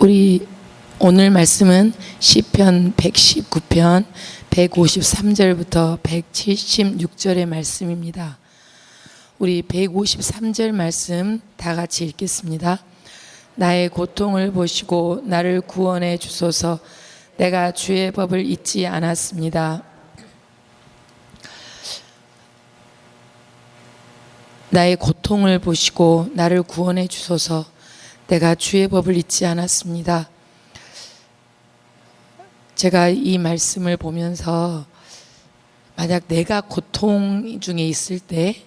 우리 오늘 말씀은 시편 119편 153절부터 176절의 말씀입니다. 우리 153절 말씀 다 같이 읽겠습니다. 나의 고통을 보시고 나를 구원해 주소서. 내가 주의 법을 잊지 않았습니다. 나의 고통을 보시고 나를 구원해 주소서. 내가 주의 법을 잊지 않았습니다. 제가 이 말씀을 보면서 만약 내가 고통 중에 있을 때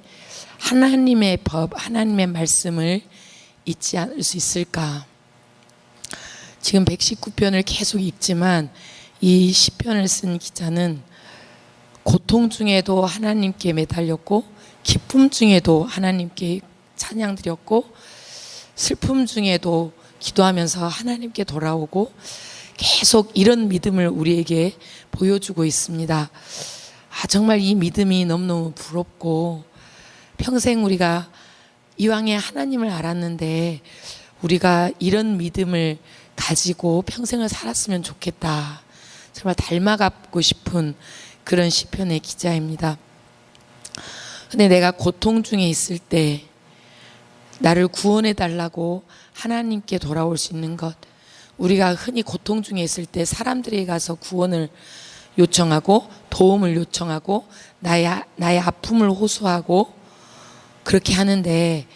하나님의 법, 하나님의 말씀을 잊지 않을 수 있을까? 지금 119편을 계속 읽지만 이 시편을 쓴 기자는 고통 중에도 하나님께 매달렸고 기쁨 중에도 하나님께 찬양드렸고 슬픔 중에도 기도하면서 하나님께 돌아오고 계속 이런 믿음을 우리에게 보여주고 있습니다. 정말 이 믿음이 너무너무 부럽고 평생 우리가 이왕에 하나님을 알았는데 우리가 이런 믿음을 가지고 평생을 살았으면 좋겠다. 정말 닮아가고 싶은 그런 시편의 기자입니다. 근데 내가 고통 중에 있을 때 나를 구원해 달라고 하나님께 돌아올 수 있는 것, 우리가 흔히 고통 중에 있을 때 사람들에게 가서 구원을 요청하고 도움을 요청하고 나의 아픔을 호소하고 그렇게 하는데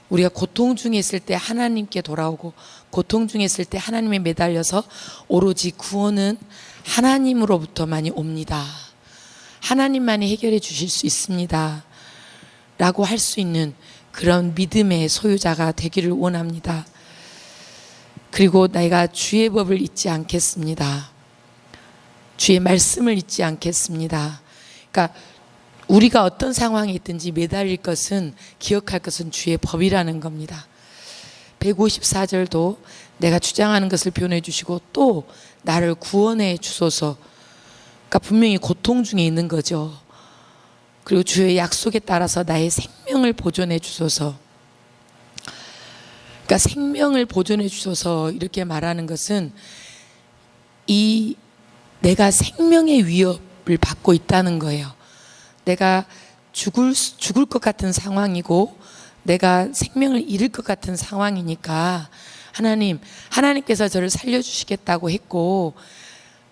우리가 고통 중에 있을 때 하나님께 돌아오고 고통 중에 있을 때 하나님에 매달려서 오로지 구원은 하나님으로부터만이 옵니다. 하나님만이 해결해 주실 수 있습니다. 라고 할 수 있는 그런 믿음의 소유자가 되기를 원합니다. 그리고 내가 주의 법을 잊지 않겠습니다. 주의 말씀을 잊지 않겠습니다. 그러니까 우리가 어떤 상황에 있든지 매달릴 것은, 기억할 것은 주의 법이라는 겁니다. 154절도 내가 주장하는 것을 표현해 주시고 또 나를 구원해 주소서. 그러니까 분명히 고통 중에 있는 거죠. 그리고 주의 약속에 따라서 나의 생명을 보존해 주소서. 그러니까 생명을 보존해 주소서 이렇게 말하는 것은 내가 생명의 위협을 받고 있다는 거예요. 내가 죽을 것 같은 상황이고 내가 생명을 잃을 것 같은 상황이니까 하나님께서 저를 살려주시겠다고 했고,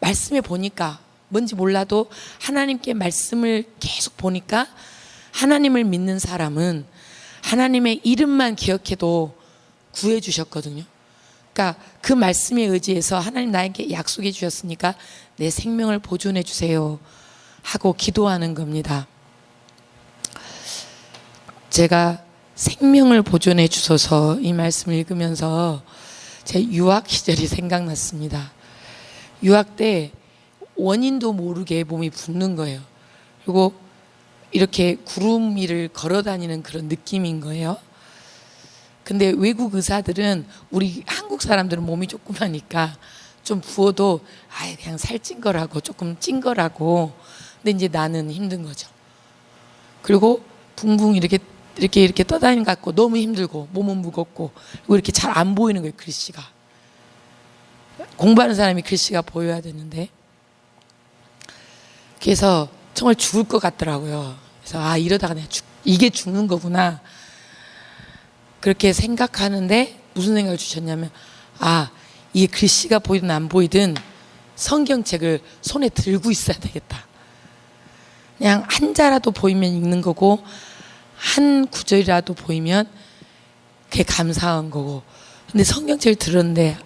말씀에 보니까 뭔지 몰라도 하나님께 말씀을 계속 보니까 하나님을 믿는 사람은 하나님의 이름만 기억해도 구해 주셨거든요. 그러니까 그 말씀에 의지해서 하나님 나에게 약속해 주셨으니까 내 생명을 보존해 주세요 하고 기도하는 겁니다. 제가 생명을 보존해 주소서 이 말씀을 읽으면서 제 유학 시절이 생각났습니다. 유학 때 원인도 모르게 몸이 붓는 거예요. 그리고 이렇게 구름 위를 걸어 다니는 그런 느낌인 거예요. 근데 외국 의사들은 우리 한국 사람들은 몸이 조그마니까 좀 부어도 그냥 살찐 거라고, 조금 찐 거라고. 근데 이제 나는 힘든 거죠. 그리고 붕붕 이렇게 떠다니는 것 같고 너무 힘들고 몸은 무겁고 그리고 이렇게 잘 안 보이는 거예요. 글씨가. 공부하는 사람이 글씨가 보여야 되는데. 그래서 정말 죽을 것 같더라고요. 그래서 이러다가 이게 죽는 거구나. 그렇게 생각하는데 무슨 생각을 주셨냐면 이 글씨가 보이든 안 보이든 성경책을 손에 들고 있어야 되겠다. 그냥 한 자라도 보이면 읽는 거고 한 구절이라도 보이면 그게 감사한 거고. 근데 성경책을 들었는데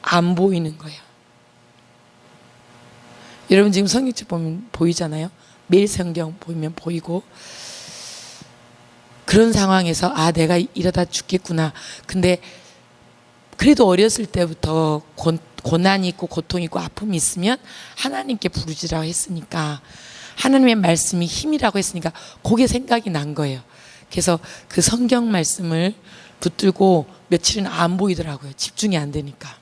안 보이는 거예요. 여러분 지금 성경책 보면 보이잖아요. 매일 성경 보이면 보이고. 그런 상황에서 내가 이러다 죽겠구나. 근데 그래도 어렸을 때부터 고난이 있고 고통이 있고 아픔이 있으면 하나님께 부르짖으라고 했으니까, 하나님의 말씀이 힘이라고 했으니까 그게 생각이 난 거예요. 그래서 그 성경 말씀을 붙들고 며칠은 안 보이더라고요. 집중이 안 되니까.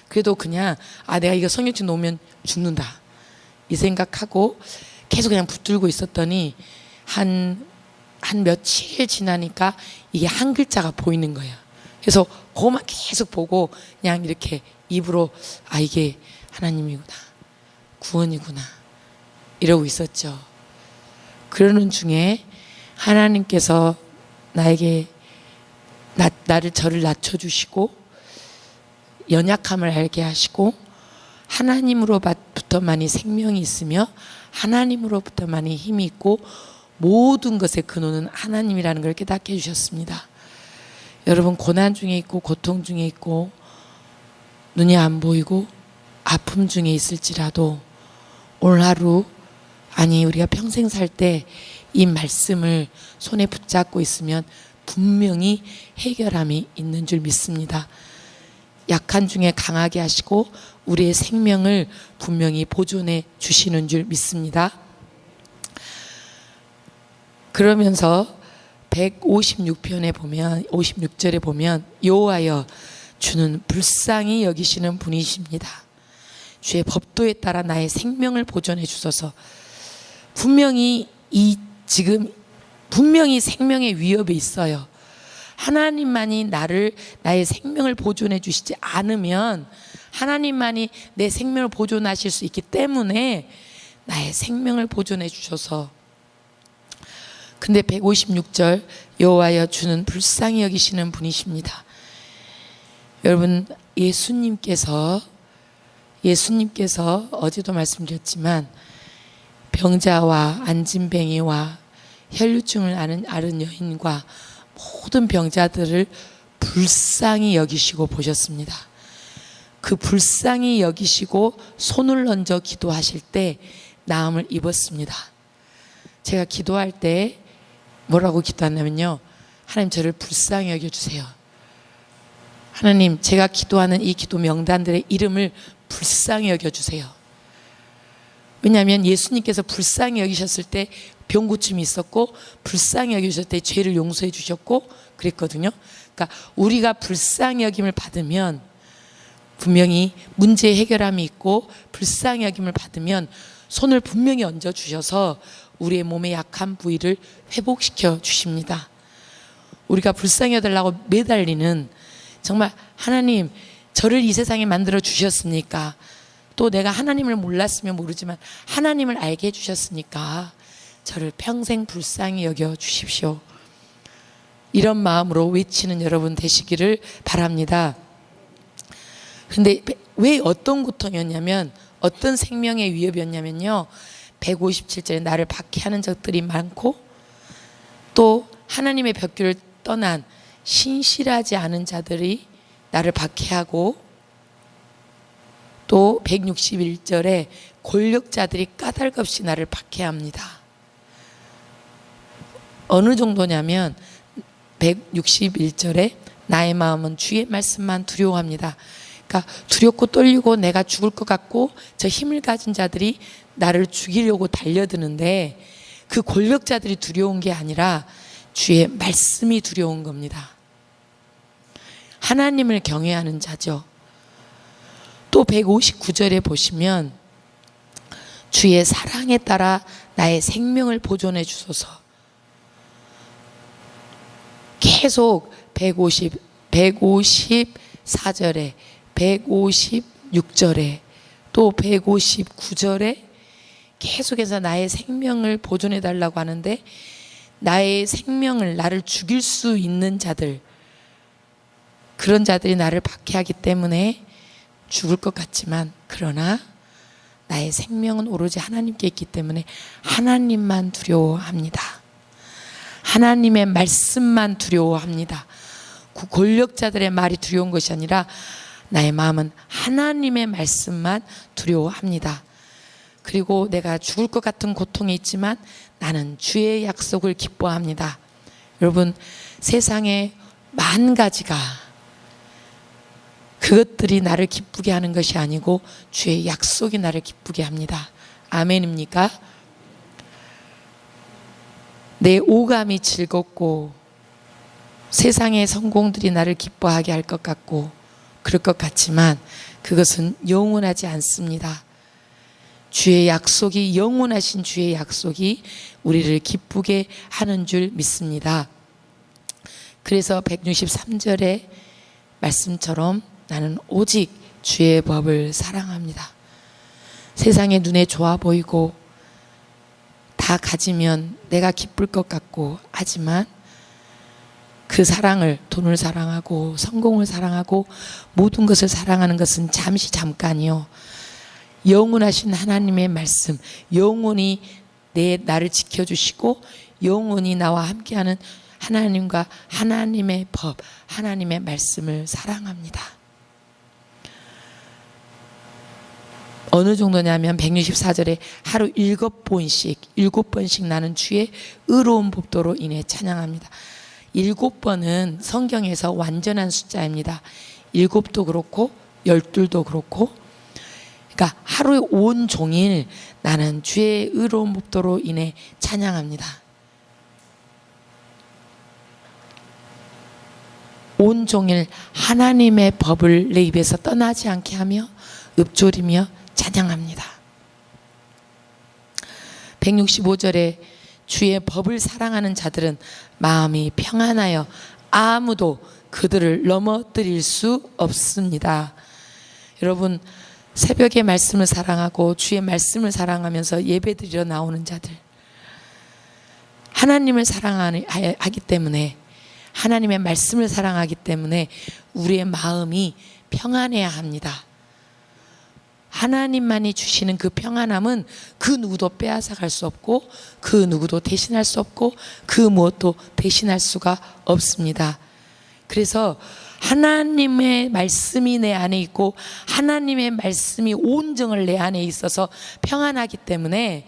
그래도 그냥 내가 이거 성경책 놓으면 죽는다 이 생각하고 계속 그냥 붙들고 있었더니 한 며칠 지나니까 이게 한 글자가 보이는 거예요. 그래서 그것만 계속 보고 그냥 이렇게 입으로 아 이게 하나님이구나, 구원이구나 이러고 있었죠. 그러는 중에 하나님께서 나에게 저를 낮춰주시고 연약함을 알게 하시고 하나님으로부터만이 생명이 있으며 하나님으로부터만이 힘이 있고 모든 것의 근원은 하나님이라는 걸 깨닫게 해주셨습니다. 여러분 고난 중에 있고 고통 중에 있고 눈이 안 보이고 아픔 중에 있을지라도 오늘 하루 아니 우리가 평생 살 때 이 말씀을 손에 붙잡고 있으면 분명히 해결함이 있는 줄 믿습니다. 약한 중에 강하게 하시고 우리의 생명을 분명히 보존해 주시는 줄 믿습니다. 그러면서 156편에 보면 56절에 보면 여호와여 주는 불쌍히 여기시는 분이십니다. 주의 법도에 따라 나의 생명을 보존해 주소서. 분명히 분명히 생명의 위협이 있어요. 하나님만이 나의 생명을 보존해 주시지 않으면 하나님만이 내 생명을 보존하실 수 있기 때문에 나의 생명을 보존해 주셔서. 근데 156절 여호와여 주는 불쌍히 여기시는 분이십니다. 여러분 예수님께서 어제도 말씀드렸지만 병자와 안진뱅이와 혈류증을 앓은 여인과 모든 병자들을 불쌍히 여기시고 보셨습니다. 그 불쌍히 여기시고 손을 얹어 기도하실 때 나음을 입었습니다. 제가 기도할 때 뭐라고 기도하냐면요, 하나님 저를 불쌍히 여겨주세요. 하나님 제가 기도하는 이 기도 명단들의 이름을 불쌍히 여겨주세요. 왜냐하면 예수님께서 불쌍히 여기셨을 때 병고침이 있었고 불쌍히 여기셨을 때 죄를 용서해 주셨고 그랬거든요. 그러니까 우리가 불쌍히 여김을 받으면 분명히 문제 해결함이 있고 불쌍히 여김을 받으면 손을 분명히 얹어 주셔서 우리의 몸의 약한 부위를 회복시켜 주십니다. 우리가 불쌍히 여달라고 매달리는 정말 하나님 저를 이 세상에 만들어 주셨으니까 또 내가 하나님을 몰랐으면 모르지만 하나님을 알게 해주셨으니까 저를 평생 불쌍히 여겨 주십시오. 이런 마음으로 외치는 여러분 되시기를 바랍니다. 근데 왜 어떤 고통이었냐면 어떤 생명의 위협이었냐면요, 157절에 나를 박해하는 적들이 많고 또 하나님의 벽길을 떠난 신실하지 않은 자들이 나를 박해하고 또 161절에 권력자들이 까닭없이 나를 박해합니다. 어느 정도냐면 161절에 나의 마음은 주의 말씀만 두려워합니다. 그러니까 두렵고 떨리고 내가 죽을 것 같고 저 힘을 가진 자들이 나를 죽이려고 달려드는데 그 권력자들이 두려운 게 아니라 주의 말씀이 두려운 겁니다. 하나님을 경외하는 자죠. 또 159절에 보시면 주의 사랑에 따라 나의 생명을 보존해 주소서. 계속 154절에 156절에 또 159절에 계속해서 나의 생명을 보존해 달라고 하는데 나의 생명을 나를 죽일 수 있는 자들, 그런 자들이 나를 박해하기 때문에 죽을 것 같지만 그러나 나의 생명은 오로지 하나님께 있기 때문에 하나님만 두려워합니다. 하나님의 말씀만 두려워합니다. 그 권력자들의 말이 두려운 것이 아니라 나의 마음은 하나님의 말씀만 두려워합니다. 그리고 내가 죽을 것 같은 고통이 있지만 나는 주의 약속을 기뻐합니다. 여러분 세상에 만 가지가 그것들이 나를 기쁘게 하는 것이 아니고 주의 약속이 나를 기쁘게 합니다. 아멘입니까? 내 오감이 즐겁고 세상의 성공들이 나를 기뻐하게 할 것 같고 그럴 것 같지만 그것은 영원하지 않습니다. 주의 약속이, 영원하신 주의 약속이 우리를 기쁘게 하는 줄 믿습니다. 그래서 163절에 말씀처럼 나는 오직 주의 법을 사랑합니다. 세상에 눈에 좋아 보이고 다 가지면 내가 기쁠 것 같고 하지만 그 사랑을, 돈을 사랑하고 성공을 사랑하고 모든 것을 사랑하는 것은 잠시 잠깐이요. 영원하신 하나님의 말씀, 영원히 나를 지켜주시고 영원히 나와 함께하는 하나님과 하나님의 법, 하나님의 말씀을 사랑합니다. 어느 정도냐면 164절에 하루 7번씩 나는 주의 의로운 법도로 인해 찬양합니다. 7번은 성경에서 완전한 숫자입니다. 7도 그렇고 12도 그렇고, 그러니까 하루에 온종일 나는 주의 의로운 법도로 인해 찬양합니다. 온종일 하나님의 법을 내 입에서 떠나지 않게 하며 읊조리며 찬양합니다. 165절에 주의 법을 사랑하는 자들은 마음이 평안하여 아무도 그들을 넘어뜨릴 수 없습니다. 여러분, 새벽에 말씀을 사랑하고 주의 말씀을 사랑하면서 예배드리러 나오는 자들, 하나님을 사랑하기 때문에, 하나님의 말씀을 사랑하기 때문에 우리의 마음이 평안해야 합니다. 하나님만이 주시는 그 평안함은 그 누구도 빼앗아갈 수 없고 그 누구도 대신할 수 없고 그 무엇도 대신할 수가 없습니다. 그래서 하나님의 말씀이 내 안에 있고 하나님의 말씀이 온정을 내 안에 있어서 평안하기 때문에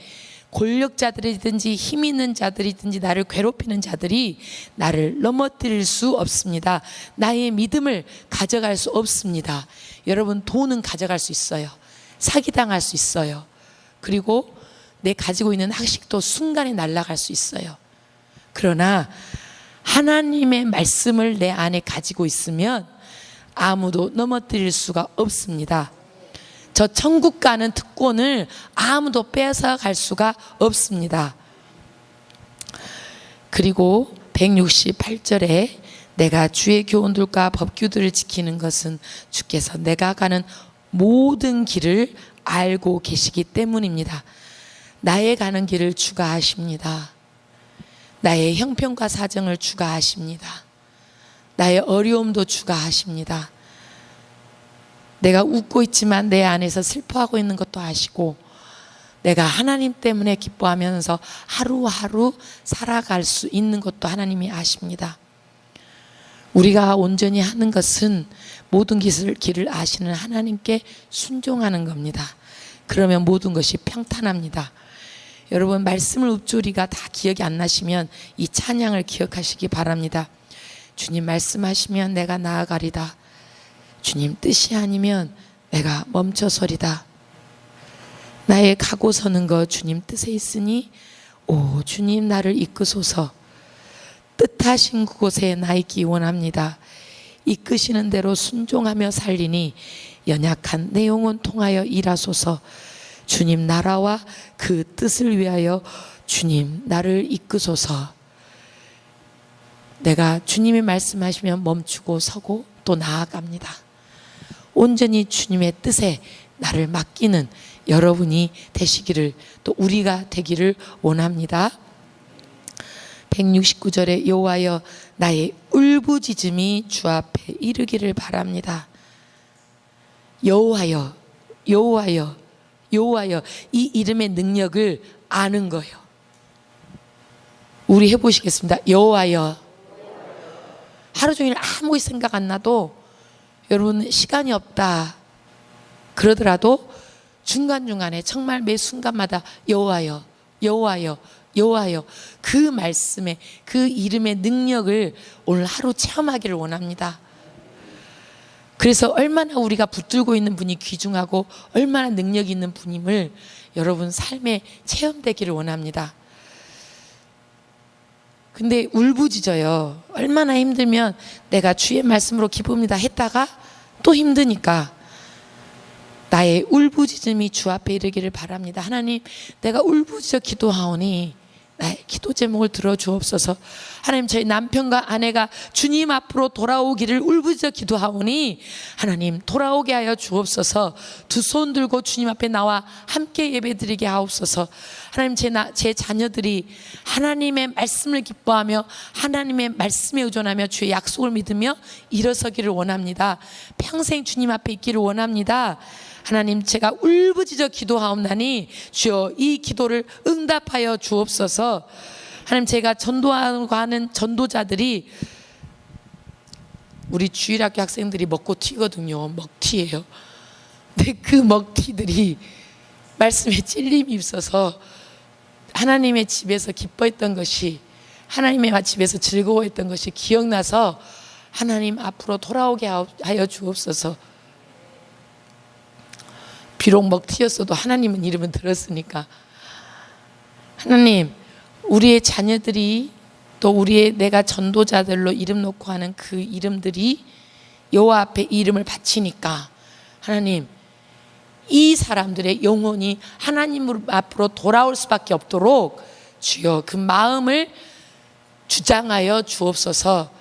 권력자들이든지 힘 있는 자들이든지 나를 괴롭히는 자들이 나를 넘어뜨릴 수 없습니다. 나의 믿음을 가져갈 수 없습니다. 여러분, 돈은 가져갈 수 있어요. 사기당할 수 있어요. 그리고 내 가지고 있는 학식도 순간에 날아갈 수 있어요. 그러나 하나님의 말씀을 내 안에 가지고 있으면 아무도 넘어뜨릴 수가 없습니다. 저 천국 가는 특권을 아무도 빼앗아 갈 수가 없습니다. 그리고 168절에 내가 주의 교훈들과 법규들을 지키는 것은 주께서 내가 가는 모든 길을 알고 계시기 때문입니다. 나의 가는 길을 주가 아십니다. 나의 형편과 사정을 주가 아십니다. 나의 어려움도 주가 아십니다. 내가 웃고 있지만 내 안에서 슬퍼하고 있는 것도 아시고, 내가 하나님 때문에 기뻐하면서 하루하루 살아갈 수 있는 것도 하나님이 아십니다. 우리가 온전히 하는 것은 모든 길을 아시는 하나님께 순종하는 겁니다. 그러면 모든 것이 평탄합니다. 여러분, 말씀을 읊조리가 다 기억이 안 나시면 이 찬양을 기억하시기 바랍니다. 주님 말씀하시면 내가 나아가리다. 주님 뜻이 아니면 내가 멈춰서리다. 나의 가고 서는 것 주님 뜻에 있으니 오 주님 나를 이끄소서. 뜻하신 그곳에 나 있기 원합니다. 이끄시는 대로 순종하며 살리니 연약한 내 영혼 통하여 일하소서. 주님 나라와 그 뜻을 위하여 주님 나를 이끄소서. 내가 주님이 말씀하시면 멈추고 서고 또 나아갑니다. 온전히 주님의 뜻에 나를 맡기는 여러분이 되시기를, 또 우리가 되기를 원합니다. 169절에 여호와여 나의 울부짖음이 주 앞에 이르기를 바랍니다. 여호와여, 여호와여, 여호와여, 이 이름의 능력을 아는 거예요. 우리 해보시겠습니다. 여호와여. 하루 종일 아무 생각 안 나도, 여러분 시간이 없다 그러더라도 중간중간에 정말 매 순간마다 여호와여, 여호와여, 여호와여, 그 말씀의 그 이름의 능력을 오늘 하루 체험하기를 원합니다. 그래서 얼마나 우리가 붙들고 있는 분이 귀중하고 얼마나 능력이 있는 분임을 여러분 삶에 체험되기를 원합니다. 근데 울부짖어요. 얼마나 힘들면 내가 주의 말씀으로 기쁩니다 했다가 또 힘드니까 나의 울부짖음이 주 앞에 이르기를 바랍니다. 하나님, 내가 울부짖어 기도하오니 나의 기도 제목을 들어주옵소서. 하나님, 저희 남편과 아내가 주님 앞으로 돌아오기를 울부짖어 기도하오니 하나님 돌아오게 하여 주옵소서. 두 손 들고 주님 앞에 나와 함께 예배드리게 하옵소서. 하나님, 제 자녀들이 하나님의 말씀을 기뻐하며 하나님의 말씀에 의존하며 주의 약속을 믿으며 일어서기를 원합니다. 평생 주님 앞에 있기를 원합니다. 하나님, 제가 울부짖어 기도하옵나니 주여 이 기도를 응답하여 주옵소서. 하나님, 제가 전도하고 하는 전도자들이 우리 주일학교 학생들이 먹고 튀거든요. 먹튀예요. 근데 그 먹튀들이 말씀에 찔림이 있어서 하나님의 집에서 기뻐했던 것이, 하나님의 집에서 즐거워했던 것이 기억나서 하나님 앞으로 돌아오게 하여 주옵소서. 비록 먹튀였어도 하나님은 이름은 들었으니까. 하나님, 우리의 자녀들이 또 내가 전도자들로 이름 놓고 하는 그 이름들이 여호와 앞에 이 이름을 바치니까 하나님, 이 사람들의 영혼이 하나님 앞으로 돌아올 수밖에 없도록 주여 그 마음을 주장하여 주옵소서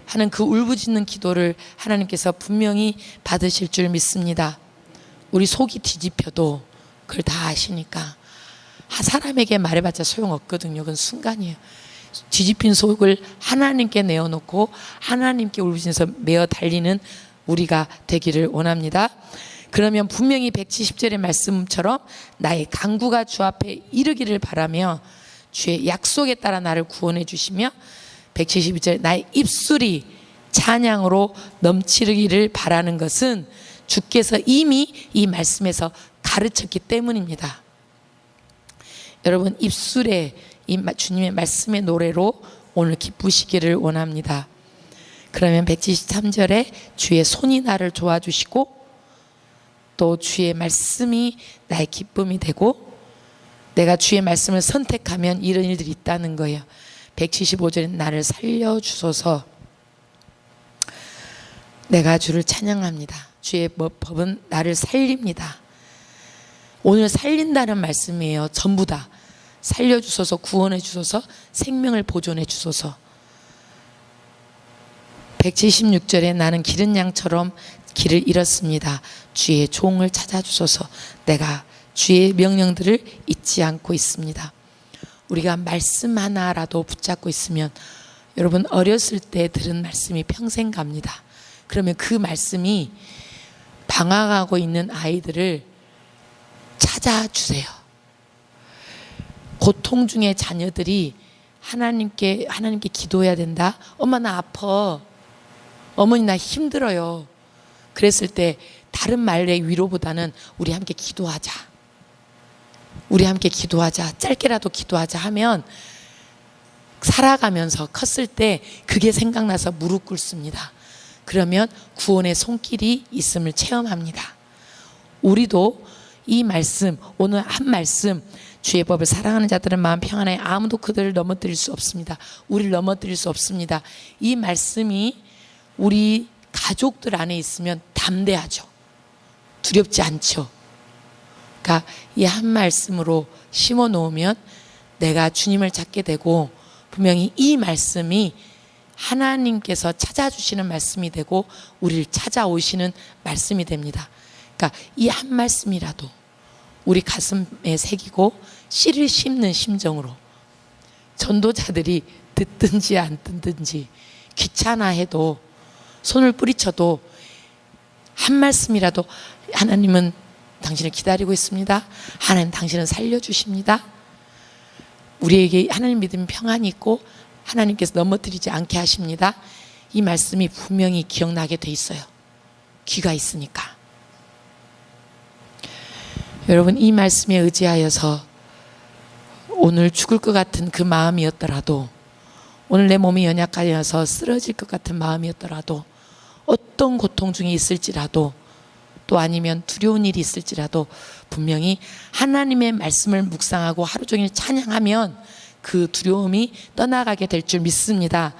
하는 그 울부짖는 기도를 하나님께서 분명히 받으실 줄 믿습니다. 우리 속이 뒤집혀도 그걸 다 아시니까 사람에게 말해봤자 소용없거든요. 그건 순간이에요. 뒤집힌 속을 하나님께 내어놓고 하나님께 울부짖어서 메어 달리는 우리가 되기를 원합니다. 그러면 분명히 170절의 말씀처럼 나의 간구가 주 앞에 이르기를 바라며 주의 약속에 따라 나를 구원해 주시며 172절 나의 입술이 찬양으로 넘치기를 바라는 것은 주께서 이미 이 말씀에서 가르쳤기 때문입니다. 여러분, 입술에 이 주님의 말씀의 노래로 오늘 기쁘시기를 원합니다. 그러면 173절에 주의 손이 나를 도와주시고 또 주의 말씀이 나의 기쁨이 되고 내가 주의 말씀을 선택하면 이런 일들이 있다는 거예요. 175절에 나를 살려주소서. 내가 주를 찬양합니다. 주의 법은 나를 살립니다. 오늘 살린다는 말씀이에요. 전부 다 살려주소서, 구원해 주소서, 생명을 보존해 주소서. 176절에 나는 기른 양처럼 길을 잃었습니다. 주의 종을 찾아주소서. 내가 주의 명령들을 잊지 않고 있습니다. 우리가 말씀 하나라도 붙잡고 있으면 여러분, 어렸을 때 들은 말씀이 평생 갑니다. 그러면 그 말씀이 방황하고 있는 아이들을 찾아주세요. 고통 중에 자녀들이 하나님께 기도해야 된다. 엄마 나 아파. 어머니 나 힘들어요. 그랬을 때 다른 말의 위로보다는 우리 함께 기도하자. 우리 함께 기도하자. 짧게라도 기도하자 하면 살아가면서 컸을 때 그게 생각나서 무릎 꿇습니다. 그러면 구원의 손길이 있음을 체험합니다. 우리도 이 말씀, 오늘 한 말씀, 주의 법을 사랑하는 자들은 마음 평안해. 아무도 그들을 넘어뜨릴 수 없습니다. 우리를 넘어뜨릴 수 없습니다. 이 말씀이 우리 가족들 안에 있으면 담대하죠. 두렵지 않죠. 그러니까 이 한 말씀으로 심어 놓으면 내가 주님을 찾게 되고 분명히 이 말씀이 하나님께서 찾아주시는 말씀이 되고 우리를 찾아오시는 말씀이 됩니다. 그러니까 이 한 말씀이라도 우리 가슴에 새기고 씨를 심는 심정으로 전도자들이 듣든지 안 듣든지 귀찮아해도 손을 뿌리쳐도 한 말씀이라도 하나님은 당신을 기다리고 있습니다. 하나님 당신은 살려주십니다. 우리에게 하나님 믿으면 평안이 있고 하나님께서 넘어뜨리지 않게 하십니다. 이 말씀이 분명히 기억나게 돼 있어요. 귀가 있으니까. 여러분, 이 말씀에 의지하여서 오늘 죽을 것 같은 그 마음이었더라도, 오늘 내 몸이 연약하여서 쓰러질 것 같은 마음이었더라도, 어떤 고통 중에 있을지라도, 또 아니면 두려운 일이 있을지라도 분명히 하나님의 말씀을 묵상하고 하루 종일 찬양하면 그 두려움이 떠나가게 될 줄 믿습니다.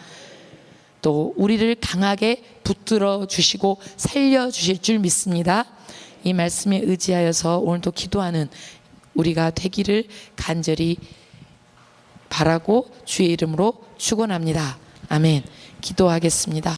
또 우리를 강하게 붙들어 주시고 살려 주실 줄 믿습니다. 이 말씀에 의지하여서 오늘도 기도하는 우리가 되기를 간절히 바라고 주의 이름으로 축원합니다. 아멘. 기도하겠습니다.